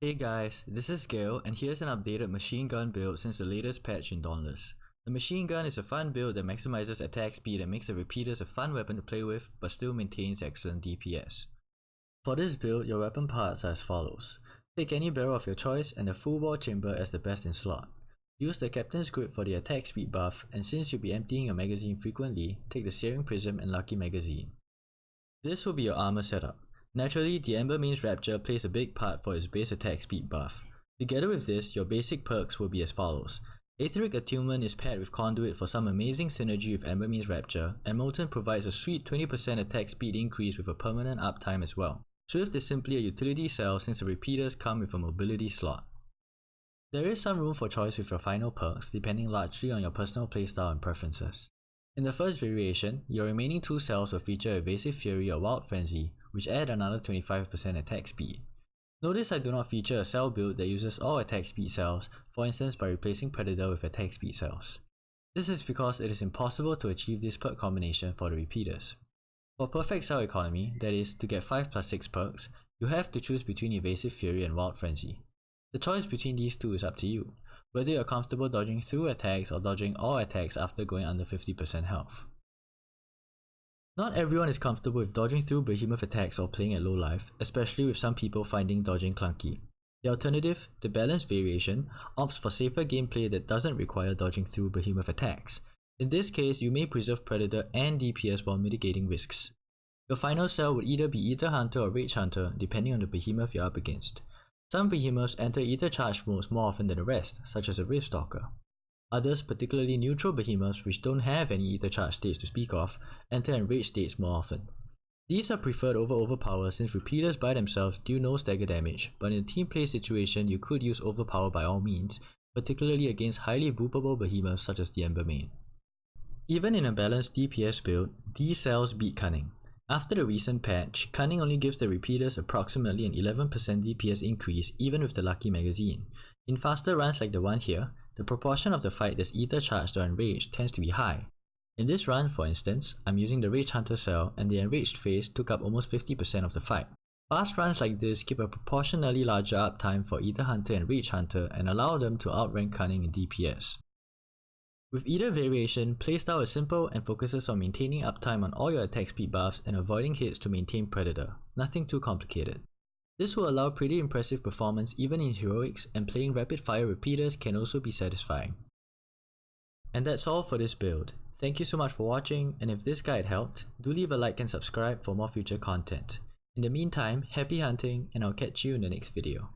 Hey guys, this is Gale, and here's an updated machine gun build since the latest patch in Dauntless. The machine gun is a fun build that maximizes attack speed and makes the repeaters a fun weapon to play with, but still maintains excellent DPS. For this build, your weapon parts are as follows. Take any barrel of your choice and the full bore chamber as the best in slot. Use the captain's grip for the attack speed buff, and since you'll be emptying your magazine frequently, take the searing prism and lucky magazine. This will be your armor setup. Naturally, the Embermane's Rapture plays a big part for its base attack speed buff. Together with this, your basic perks will be as follows. Aetheric Attunement is paired with Conduit for some amazing synergy with Embermane's Rapture, and Molten provides a sweet 20% attack speed increase with a permanent uptime as well. Swift is simply a utility cell since the repeaters come with a mobility slot. There is some room for choice with your final perks, depending largely on your personal playstyle and preferences. In the first variation, your remaining two cells will feature Evasive Fury or Wild Frenzy, which add another 25% attack speed. Notice I do not feature a cell build that uses all attack speed cells, for instance by replacing Predator with attack speed cells. This is because it is impossible to achieve this perk combination for the repeaters. For perfect cell economy, that is, to get 5 plus 6 perks, you have to choose between Evasive Fury and Wild Frenzy. The choice between these two is up to you, whether you are comfortable dodging through attacks or dodging all attacks after going under 50% health. Not everyone is comfortable with dodging through behemoth attacks or playing at low life, especially with some people finding dodging clunky. The alternative, the balanced variation, opts for safer gameplay that doesn't require dodging through behemoth attacks. In this case, you may preserve Predator and DPS while mitigating risks. Your final cell would either be Ether Hunter or Rage Hunter, depending on the behemoth you're up against. Some behemoths enter Ether Charge modes more often than the rest, such as a Rift Stalker. Others, particularly neutral behemoths which don't have any Ether Charge states to speak of, enter Enrage states more often. These are preferred over Overpower since repeaters by themselves do no stagger damage, but in a team play situation you could use Overpower by all means, particularly against highly boopable behemoths such as the Embermane. Even in a balanced DPS build, these cells beat Cunning. After the recent patch, Cunning only gives the repeaters approximately an 11% DPS increase even with the lucky magazine. In faster runs like the one here, the proportion of the fight that's either charged or enraged tends to be high. In this run, for instance, I'm using the Rage Hunter cell and the enraged phase took up almost 50% of the fight. Fast runs like this give a proportionally larger uptime for Ether Hunter and Rage Hunter and allow them to outrank Cunning in DPS. With either variation, playstyle is simple and focuses on maintaining uptime on all your attack speed buffs and avoiding hits to maintain Predator, nothing too complicated. This will allow pretty impressive performance even in heroics, and playing rapid fire repeaters can also be satisfying. And that's all for this build. Thank you so much for watching, and if this guide helped, do leave a like and subscribe for more future content. In the meantime, happy hunting, and I'll catch you in the next video.